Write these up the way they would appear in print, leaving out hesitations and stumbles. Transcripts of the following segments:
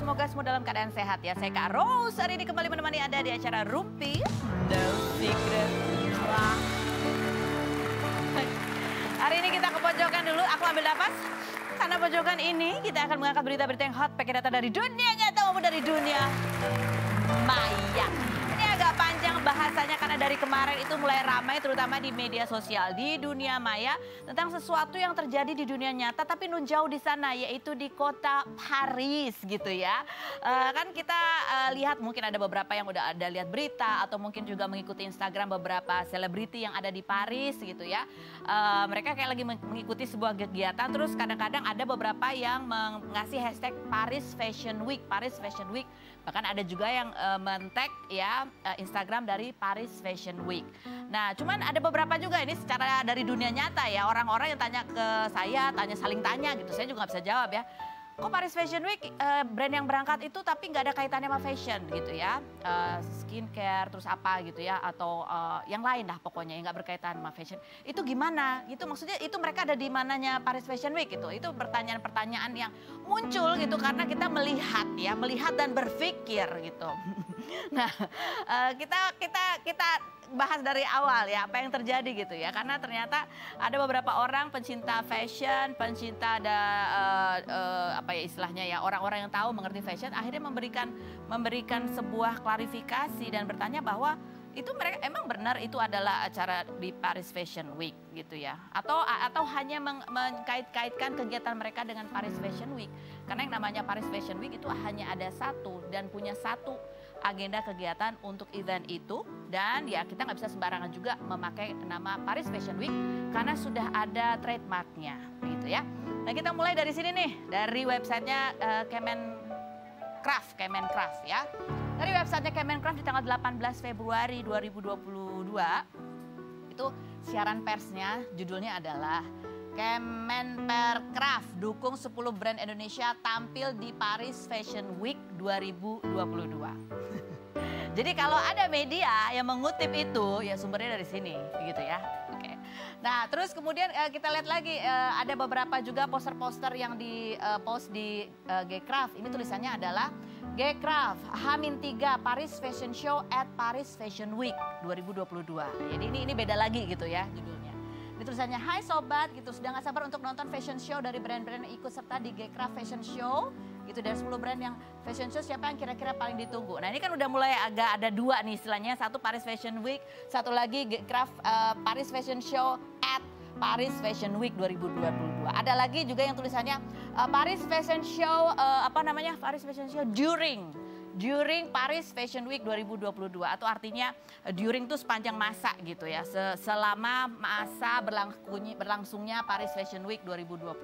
semoga semua dalam keadaan sehat ya. Saya Kak Rose hari ini kembali menemani Anda di acara Rumpi The Secret. Wah. Hari ini kita ke pojokan dulu, aku ambil nafas. Karena pojokan ini kita akan mengangkat berita-berita yang hot pakai data dari dunia nyata maupun dari dunia maya. Ini agak panjang bahasanya karena dari kemarin itu mulai ramai terutama di media sosial di dunia maya tentang sesuatu yang terjadi di dunia nyata tapi nun jauh di sana, yaitu di kota Paris gitu ya. Kan kita lihat mungkin ada beberapa yang udah ada lihat berita atau mungkin juga mengikuti Instagram beberapa selebriti yang ada di Paris gitu ya. Mereka kayak lagi mengikuti sebuah kegiatan, terus kadang-kadang ada beberapa yang mengasih hashtag Paris Fashion Week, Paris Fashion Week. Bahkan ada juga yang men-tag ya Instagram dari Paris Fashion Week. Nah, cuman ada beberapa juga ini secara dari dunia nyata ya, orang-orang yang tanya ke saya, saling tanya gitu. Saya juga nggak bisa jawab ya. Kok Paris Fashion Week brand yang berangkat itu tapi nggak ada kaitannya sama fashion gitu ya. Skincare terus apa gitu ya, atau yang lain dah pokoknya yang nggak berkaitan sama fashion. Itu gimana? Gitu maksudnya itu mereka ada di mananya Paris Fashion Week gitu. Itu pertanyaan-pertanyaan yang muncul gitu karena kita melihat dan berpikir gitu. Nah, kita bahas dari awal ya apa yang terjadi gitu ya, karena ternyata ada beberapa orang pencinta fashion, pencinta ada apa ya istilahnya ya, orang-orang yang tahu mengerti fashion akhirnya memberikan sebuah klarifikasi dan bertanya bahwa itu mereka emang benar itu adalah acara di Paris Fashion Week gitu ya, atau hanya mengkait-kaitkan kegiatan mereka dengan Paris Fashion Week, karena yang namanya Paris Fashion Week itu hanya ada satu dan punya satu agenda kegiatan untuk event itu, dan ya kita nggak bisa sembarangan juga memakai nama Paris Fashion Week karena sudah ada trademarknya gitu ya. Nah kita mulai dari sini nih, dari websitenya Kemencraft ya. Dari websitenya Kemencraft di tanggal 18 Februari 2022 itu siaran persnya judulnya adalah Kemencraft dukung 10 brand Indonesia tampil di Paris Fashion Week 2022. Jadi kalau ada media yang mengutip itu ya sumbernya dari sini gitu ya. Oke. Nah terus kemudian kita lihat lagi ada beberapa juga poster-poster yang di post di Gcraft. Ini tulisannya adalah Gcraft H-3 Paris Fashion Show at Paris Fashion Week 2022. Jadi ini beda lagi gitu ya judulnya. Ini tulisannya, hai sobat gitu, sudah gak sabar untuk nonton fashion show dari brand-brand yang ikut serta di Gcraft Fashion Show. Gitu dari 10 brand yang fashion show, siapa yang kira-kira paling ditunggu. Nah ini kan udah mulai agak ada dua nih istilahnya, satu Paris Fashion Week, satu lagi Gcraft Paris Fashion Show at Paris Fashion Week 2022. Ada lagi juga yang tulisannya Paris Fashion Show, Paris Fashion Show during Paris Fashion Week 2022, atau artinya during itu sepanjang masa gitu ya, selama masa berlangsungnya Paris Fashion Week 2022.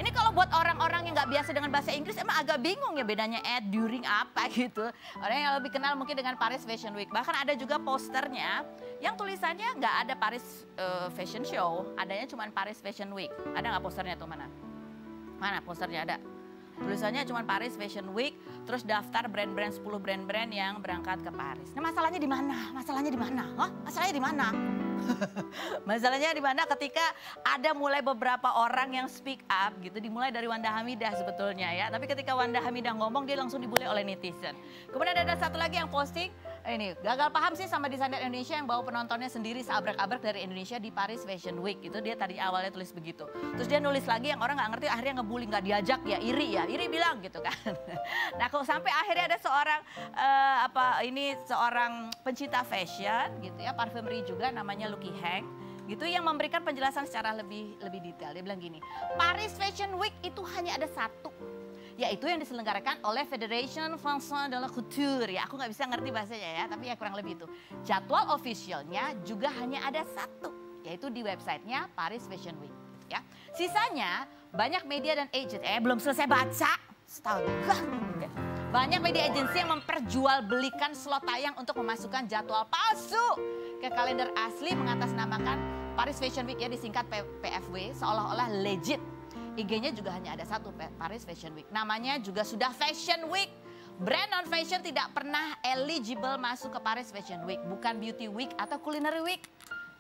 Ini kalau buat orang-orang yang nggak biasa dengan bahasa Inggris emang agak bingung ya bedanya at, during apa gitu. Orang yang lebih kenal mungkin dengan Paris Fashion Week. Bahkan ada juga posternya yang tulisannya nggak ada Paris Fashion Show, adanya cuma Paris Fashion Week. Ada nggak posternya tuh mana? Mana posternya ada? Tulisannya cuma Paris Fashion Week, terus daftar brand-brand 10 brand-brand yang berangkat ke Paris. Nah masalahnya di mana? Masalahnya di mana? Hah? Masalahnya di mana? Masalahnya di mana ketika ada mulai beberapa orang yang speak up gitu, dimulai dari Wanda Hamidah sebetulnya ya. Tapi ketika Wanda Hamidah ngomong dia langsung dibully oleh netizen. Kemudian ada satu lagi yang posting, ini gagal paham sih sama desainer Indonesia yang bawa penontonnya sendiri seabrek-abrek dari Indonesia di Paris Fashion Week gitu. Dia tadi awalnya tulis begitu. Terus dia nulis lagi yang orang nggak ngerti, akhirnya ngebully, nggak diajak ya, iri bilang gitu kan. Nah kok sampai akhirnya ada seorang pencinta fashion gitu ya, parfumeri juga namanya Lucky Hank gitu, yang memberikan penjelasan secara lebih detail. Dia bilang gini, Paris Fashion Week itu hanya ada satu, yaitu yang diselenggarakan oleh Fédération Française de la Couture. Ya aku nggak bisa ngerti bahasanya ya, tapi ya kurang lebih itu. Jadwal officialnya juga hanya ada satu, yaitu di websitenya Paris Fashion Week. Gitu ya. Sisanya banyak media dan agent, belum selesai baca, astaga. Banyak media agensi yang memperjualbelikan slot tayang untuk memasukkan jadwal palsu ke kalender asli mengatasnamakan Paris Fashion Week ya, disingkat PFW, seolah-olah legit. IG-nya juga hanya ada satu, Paris Fashion Week. Namanya juga sudah Fashion Week. Brand non fashion tidak pernah eligible masuk ke Paris Fashion Week. Bukan Beauty Week atau Culinary Week.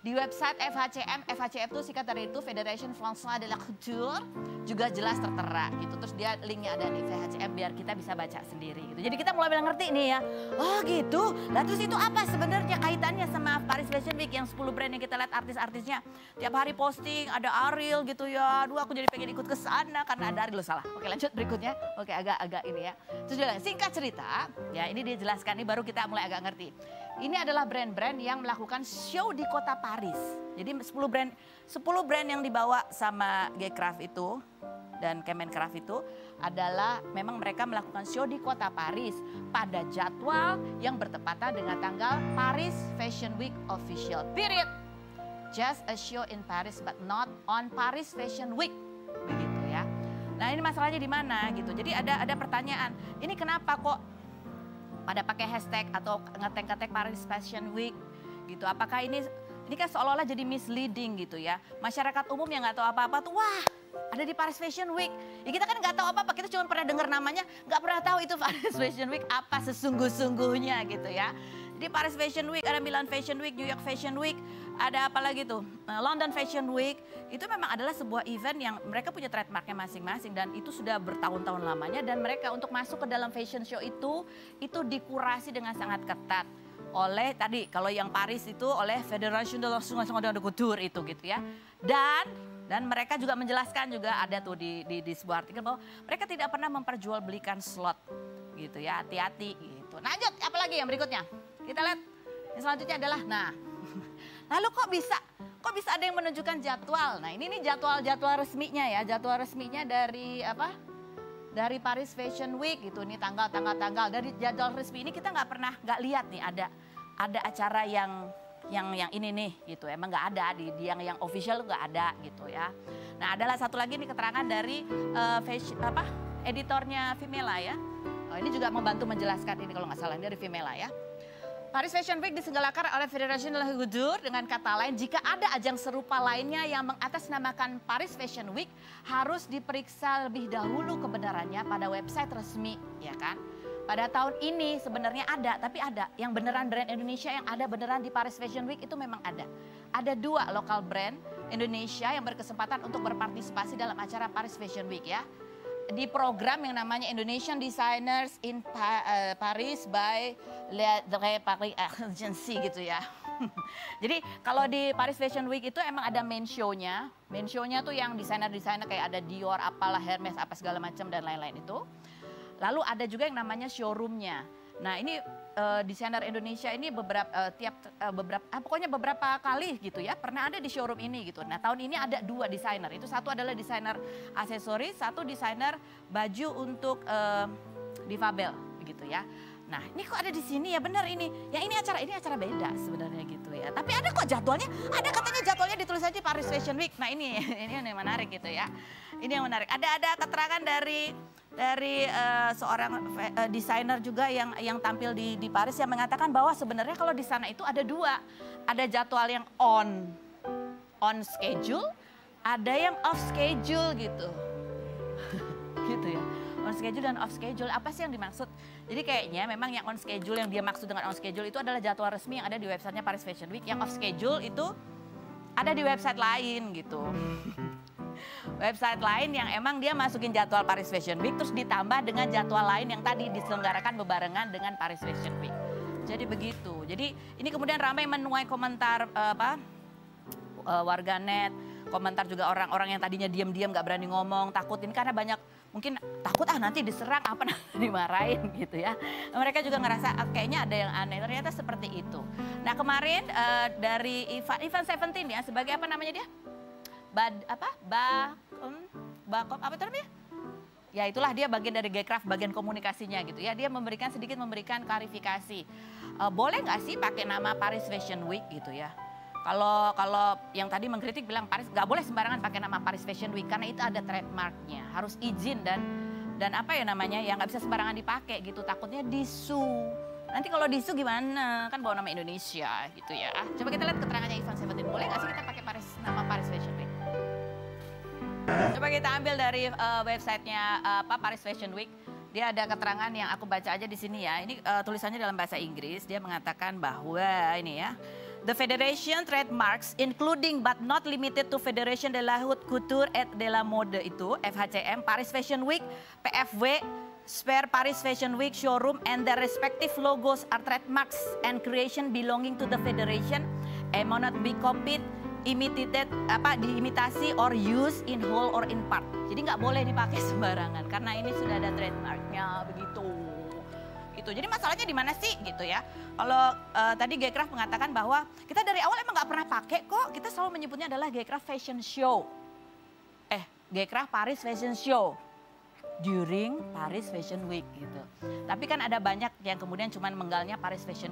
Di website FHCM, FHCM itu singkat dari itu Federation Française de la Couture, juga jelas tertera gitu. Terus dia linknya ada di FHCM biar kita bisa baca sendiri gitu. Jadi kita mulai ngerti nih ya, oh gitu. Lah terus itu apa sebenarnya kaitannya sama Paris Fashion Week yang 10 brand yang kita lihat artis-artisnya. Tiap hari posting, ada Ariel gitu ya. Aduh aku jadi pengen ikut ke sana karena ada Ariel, loh salah. Oke lanjut berikutnya, oke agak ini ya. Terus dia bilang, singkat cerita, ya ini dia jelaskan, ini baru kita mulai agak ngerti. Ini adalah brand-brand yang melakukan show di kota Paris. Jadi 10 brand yang dibawa sama Gcraft itu dan Kemencraft itu adalah memang mereka melakukan show di kota Paris pada jadwal yang bertepatan dengan tanggal Paris Fashion Week official. Period. Just a show in Paris but not on Paris Fashion Week. Begitu ya. Nah, ini masalahnya di mana gitu. Jadi ada pertanyaan, ini kenapa kok pada pakai hashtag atau ngetek-ngetek Paris Fashion Week gitu. Apakah ini kan seolah-olah jadi misleading gitu ya. Masyarakat umum yang nggak tahu apa-apa tuh, wah ada di Paris Fashion Week. Ya kita kan nggak tahu apa-apa, kita cuma pernah dengar namanya, nggak pernah tahu itu Paris Fashion Week apa sesungguh-sungguhnya gitu ya. Jadi Paris Fashion Week, ada Milan Fashion Week, New York Fashion Week, ada apa lagi tuh, London Fashion Week. Itu memang adalah sebuah event yang mereka punya trademarknya masing-masing dan itu sudah bertahun-tahun lamanya. Dan mereka untuk masuk ke dalam fashion show itu dikurasi dengan sangat ketat oleh tadi kalau yang Paris itu oleh Federation de la Couture itu gitu ya. Dan mereka juga menjelaskan juga ada tuh di sebuah artikel bahwa mereka tidak pernah memperjualbelikan slot gitu ya, hati-hati gitu. Lanjut, apalagi yang berikutnya? Kita lihat yang selanjutnya adalah, nah lalu kok bisa ada yang menunjukkan jadwal? Nah ini nih jadwal resminya ya, jadwal resminya dari apa? Dari Paris Fashion Week gitu, nih tanggal. Dari jadwal resmi ini kita nggak lihat nih ada acara yang ini nih gitu, emang nggak ada di yang official nggak ada gitu ya. Nah adalah satu lagi nih keterangan dari editornya Femela ya. Oh, ini juga membantu menjelaskan ini kalau nggak salah dari Femela ya. Paris Fashion Week diselenggarakan oleh Federation de la Couture, dengan kata lain jika ada ajang serupa lainnya yang mengatasnamakan Paris Fashion Week harus diperiksa lebih dahulu kebenarannya pada website resmi ya kan. Pada tahun ini sebenarnya ada, tapi ada yang beneran brand Indonesia yang ada beneran di Paris Fashion Week itu memang ada. Ada 2 lokal brand Indonesia yang berkesempatan untuk berpartisipasi dalam acara Paris Fashion Week ya. Di program yang namanya Indonesian Designers in Paris by Le Paris Agency gitu ya. Jadi kalau di Paris Fashion Week itu emang ada main show-nya. Main show-nya tuh yang desainer-desainer kayak ada Dior, apalah, Hermes, apa segala macam dan lain-lain itu. Lalu ada juga yang namanya showroom-nya. Nah ini desainer Indonesia ini beberapa kali gitu ya pernah ada di showroom ini gitu. Nah tahun ini ada 2 desainer, itu satu adalah desainer aksesoris, satu desainer baju untuk difabel gitu ya. Nah ini kok ada di sini ya, benar ini. Ya ini acara beda sebenarnya gitu ya. Tapi ada kok jadwalnya, ada katanya jadwalnya ditulis aja Paris Fashion Week. Nah ini yang menarik gitu ya. Ini yang menarik. Ada keterangan dari seorang desainer juga yang tampil di Paris yang mengatakan bahwa sebenarnya kalau di sana itu ada 2. Ada jadwal yang on schedule, ada yang off schedule gitu. Gitu ya. On schedule dan off schedule, apa sih yang dimaksud? Jadi kayaknya memang yang on schedule, yang dia maksud dengan on schedule itu adalah jadwal resmi yang ada di websitenya Paris Fashion Week. Yang off schedule itu ada di website lain gitu. Website lain yang emang dia masukin jadwal Paris Fashion Week terus ditambah dengan jadwal lain yang tadi diselenggarakan bebarengan dengan Paris Fashion Week. Jadi begitu. Jadi ini kemudian ramai menuai komentar warganet, komentar juga orang-orang yang tadinya diam-diam nggak berani ngomong, takut ini karena banyak mungkin takut nanti diserang apa nanti dimarahin gitu ya. Mereka juga ngerasa kayaknya ada yang aneh, ternyata seperti itu. Nah kemarin dari Ivan Seventeen ya sebagai apa namanya dia? Apa itu namanya? Ya itulah dia bagian dari Gcraft, bagian komunikasinya gitu ya. Dia sedikit memberikan klarifikasi. Boleh nggak sih pakai nama Paris Fashion Week gitu ya? Kalau yang tadi mengkritik bilang Paris nggak boleh sembarangan pakai nama Paris Fashion Week karena itu ada trademarknya, harus izin dan apa ya namanya, ya nggak bisa sembarangan dipakai gitu. Takutnya disu. Nanti kalau disu gimana? Kan bawa nama Indonesia gitu ya. Coba kita lihat keterangannya Ivan Seventeen. Boleh nggak sih kita pakai nama Paris Fashion Week? Coba kita ambil dari websitenya Paris Fashion Week. Dia ada keterangan yang aku baca aja di sini ya. Ini tulisannya dalam bahasa Inggris. Dia mengatakan bahwa ini ya, The Federation trademarks including but not limited to Federation de la Haute Couture et de la Mode itu, FHCM, Paris Fashion Week, PFW, Spare Paris Fashion Week showroom and their respective logos are trademarks and creation belonging to the Federation and may not be copied, imitated, diimitasi or used in whole or in part. Jadi nggak boleh dipakai sembarangan karena ini sudah ada trademarknya begitu. Gitu. Jadi masalahnya di mana sih gitu ya? Kalau tadi Gcraft mengatakan bahwa kita dari awal emang nggak pernah pakai kok. Kita selalu menyebutnya adalah Gcraft Fashion Show. Gcraft Paris Fashion Show during Paris Fashion Week gitu. Tapi kan ada banyak yang kemudian cuman menggalnya Paris Fashion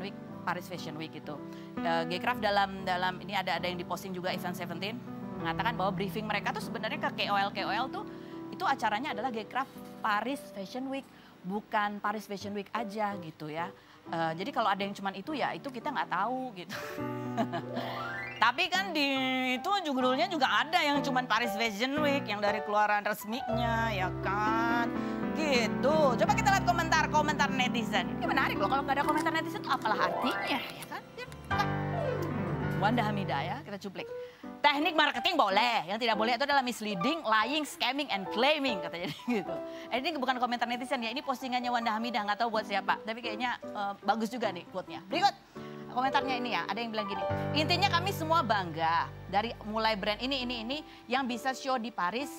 Week itu. Gcraft dalam ini ada yang diposting juga Event 17 mengatakan bahwa briefing mereka tuh sebenarnya ke KOL tuh itu acaranya adalah Gcraft Paris Fashion Week. Bukan Paris Fashion Week aja gitu ya. Jadi kalau ada yang cuman itu ya itu kita nggak tahu gitu. Tapi kan di itu judulnya juga ada yang cuman Paris Fashion Week yang dari keluaran resminya ya kan. Gitu. Coba kita lihat komentar netizen. Ini menarik loh kalau nggak ada komentar netizen itu apalah artinya ya kan. Wanda Hamidah ya kita cuplik. Teknik marketing boleh, yang tidak boleh itu adalah misleading, lying, scamming, and claiming katanya gitu. Ini bukan komentar netizen ya, ini postingannya Wanda Hamidah, nggak tahu buat siapa. Tapi kayaknya bagus juga nih quote-nya. Berikut komentarnya ini ya, ada yang bilang gini. Intinya kami semua bangga dari mulai brand ini yang bisa show di Paris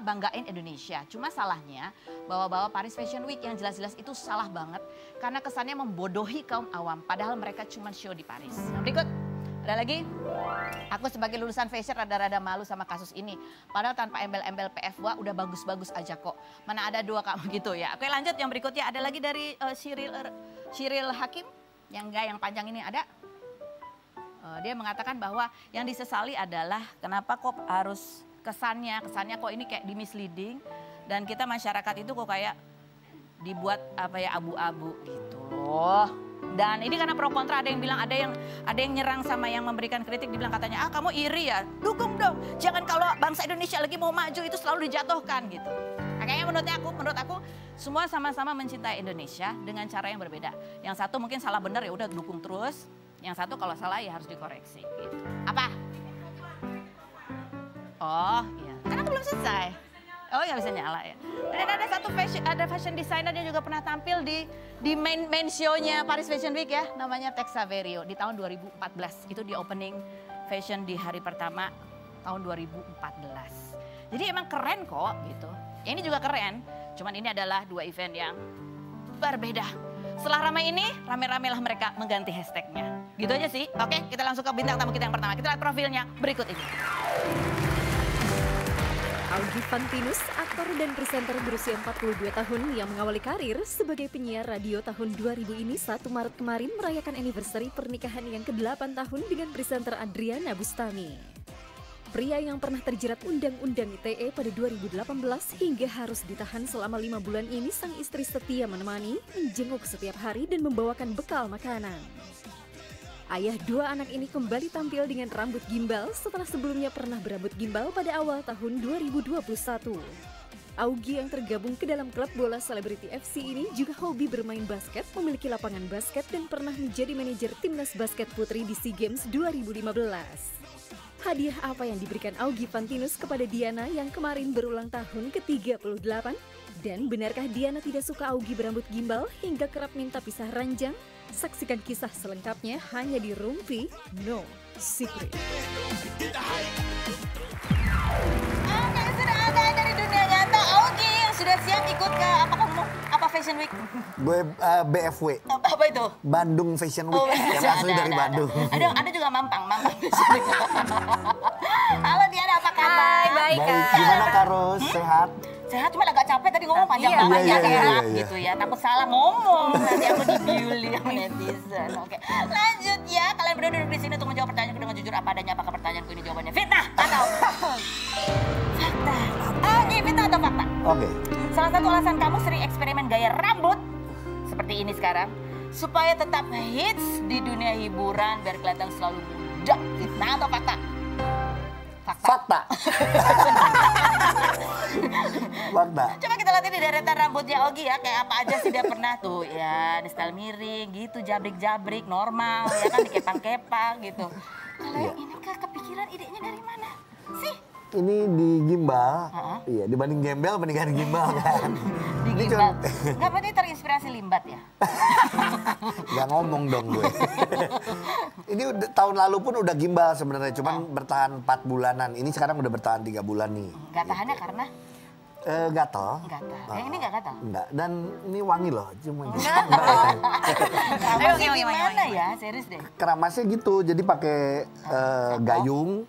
banggain Indonesia. Cuma salahnya bawa-bawa Paris Fashion Week yang jelas-jelas itu salah banget karena kesannya membodohi kaum awam. Padahal mereka cuma show di Paris. Nah, berikut. Ada lagi, aku sebagai lulusan fashion rada-rada malu sama kasus ini. Padahal tanpa embel-embel PFWA udah bagus-bagus aja kok. Mana ada dua kamu gitu ya. Oke lanjut yang berikutnya ada lagi dari Cyril Hakim. Yang panjang ini ada. Dia mengatakan bahwa yang disesali adalah kenapa kok harus kesannya kok ini kayak di misleading. Dan kita masyarakat itu kok kayak dibuat abu-abu gitu loh. Dan ini karena pro kontra ada yang bilang ada yang nyerang sama yang memberikan kritik dibilang katanya kamu iri ya, dukung dong. Jangan kalau bangsa Indonesia lagi mau maju itu selalu dijatuhkan gitu. Nah, kayaknya menurut aku semua sama-sama mencintai Indonesia dengan cara yang berbeda. Yang satu mungkin salah benar ya udah dukung terus. Yang satu kalau salah ya harus dikoreksi gitu. Apa? Oh iya, kan aku belum selesai. Oh nggak bisa nyala ya. Dan ada fashion designer yang juga pernah tampil di main show-nya Paris Fashion Week ya. Namanya Tex Saverio di tahun 2014. Itu di opening fashion di hari pertama tahun 2014. Jadi emang keren kok gitu. Ya, ini juga keren. Cuman ini adalah dua event yang berbeda. Setelah ramai ini, rame-ramelah mereka mengganti hashtagnya. Gitu aja sih. Oke, kita langsung ke bintang tamu kita yang pertama. Kita lihat profilnya berikut ini. Augie Fantinus, aktor dan presenter berusia 42 tahun yang mengawali karir sebagai penyiar radio tahun 2000 ini 1 Maret kemarin merayakan anniversary pernikahan yang ke-8 tahun dengan presenter Adriana Bustami. Pria yang pernah terjerat Undang-Undang ITE pada 2018 hingga harus ditahan selama 5 bulan ini sang istri setia menemani, menjenguk setiap hari dan membawakan bekal makanan. Ayah dua anak ini kembali tampil dengan rambut gimbal setelah sebelumnya pernah berambut gimbal pada awal tahun 2021. Augie yang tergabung ke dalam klub bola Selebriti FC ini juga hobi bermain basket, memiliki lapangan basket dan pernah menjadi manajer timnas basket putri di SEA Games 2015. Hadiah apa yang diberikan Augie Fantinus kepada Diana yang kemarin berulang tahun ke-38? Dan benarkah Diana tidak suka Augie berambut gimbal hingga kerap minta pisah ranjang? Saksikan kisah selengkapnya hanya di Rumpi No Secret. Oke, sudah ada dari dunia nyata Augie yang sudah siap ikut ke apa Fashion Week? Gue BFW. Apa itu? Bandung Fashion Week. Yang asli dari Bandung. Ada juga Mampang Fashion Week. Halo Diana, apa kabar? Baik. Gimana Karos? Sehat? Sehat, cuma agak capek tadi ngomong panjang banget ya, gitu ya. Takut salah ngomong, nanti aku dibully sama netizen. Oke, lanjut ya. Kalian berdua duduk di sini untuk menjawab pertanyaanku dengan jujur apa adanya. Apakah pertanyaanku ini jawabannya fitnah atau fakta? Oke, fitnah atau fakta? Oke. Salah satu alasan kamu sering eksperimen gaya rambut seperti ini sekarang supaya tetap hits di dunia hiburan biar kelihatan selalu muda. Fitnah atau fakta? Fakta. Fakta. Coba kita lihat di deretan rambutnya Ogi ya, kayak apa aja sih dia pernah tuh. Ya, di style miring gitu, jabrik-jabrik, normal, ya kan dikepang-kepang gitu. Kalau yang ini kepikiran idenya dari mana sih? Ini di gimbal, iya dibanding gembel mendingan gimbal kan. Di gimbal. Nggak berarti terinspirasi Limbat ya? Gak ngomong dong gue. Ini tahun lalu pun udah gimbal sebenarnya, cuman bertahan 4 bulanan. Ini sekarang udah bertahan 3 bulan nih. Gak tahannya karena? Gatel. Gatal. Yang ini gak gatal? Enggak, dan ini wangi loh. Cuma Keramasnya gimana ya? Serius deh. Keramasnya gitu, jadi pakai gayung.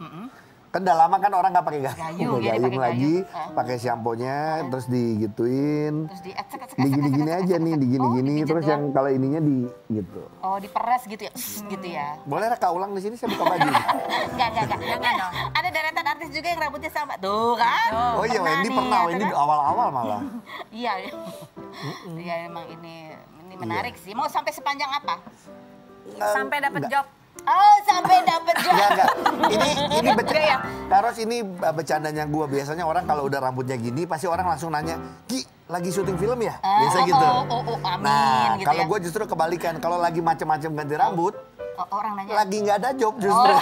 Kan udah lama kan orang nggak pakai gayung ya, lagi, pakai shampoo-nya, terus digituin, terus digini-gini aja nih, digini-gini, terus yang kalau ininya di gitu. Oh, diperes gitu ya, gitu ya. Boleh Kak ulang di sini saya buka baju. Enggak. Ada deretan artis juga yang rambutnya sama, tuh kan? Oh iya, Wendy pernah, Wendy awal-awal malah. Iya, emang ini menarik sih. Mau sampai sepanjang apa? Sampai dapat job. Oh, sampai dapet job. Enggak. Ini bercanda. Terus ini bercandanya gue. Biasanya orang kalau udah rambutnya gini, pasti orang langsung nanya, Ki, lagi syuting film ya? Biasa gitu. Amin. Nah, gitu kalau ya. gue justru kebalikan. Kalau lagi macam-macam ganti rambut, orang nanya. lagi nggak ada job justru.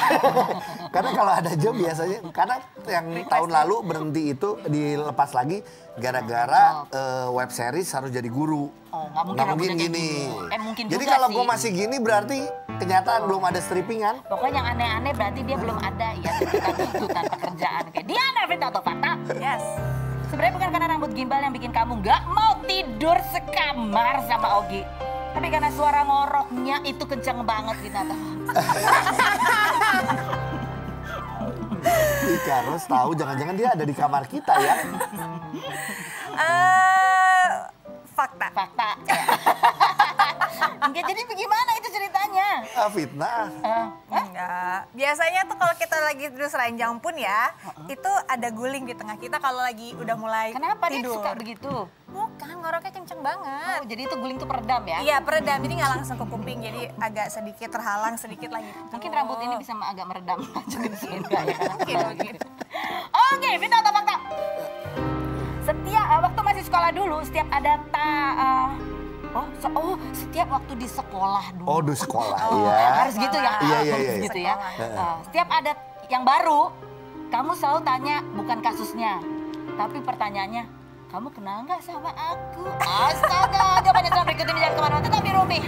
Karena kalau ada job biasanya, karena yang tahun lalu berhenti itu dilepas lagi gara-gara web series harus jadi guru. Oh, nggak mungkin gini. Mungkin jadi juga kalau sih. gue masih gini berarti kenyataan belum ada strippingan. Pokoknya yang aneh-aneh berarti dia belum ada ya tuntutan pekerjaan. Kayak Diana Vita atau Fata. Yes. Sebenarnya bukan karena rambut gimbal yang bikin kamu nggak mau tidur sekamar sama Ogi. Tapi karena suara ngoroknya itu kenceng banget Vita. Carlos tahu jangan-jangan dia ada di kamar kita ya. Fakta. Ya. Enggak, jadi bagaimana itu ceritanya? Fitnah. Enggak. Biasanya tuh kalau kita lagi tidur seranjang pun ya, itu ada guling di tengah kita kalau lagi udah mulai Kenapa tidur. dia suka begitu? Bukan, ngoroknya kenceng banget. Oh, jadi itu guling tuh peredam ya? Iya, peredam. Jadi nggak langsung ke kuping, jadi agak sedikit terhalang sedikit lagi. Mungkin rambut ini bisa agak meredam. Jadi enggak ya? Mungkin. Oke, Vita atau fakta? Waktu masih sekolah dulu, setiap ada setiap waktu di sekolah dulu. Oh, di sekolah, iya. Harus gitu ya? Iya. Harus gitu ya. Setiap ada yang baru, kamu selalu tanya bukan kasusnya, tapi pertanyaannya, kamu kenal nggak sama aku? Astaga, jawabannya setelah berikut ini jangan kemana-mana, tetap di Rumi.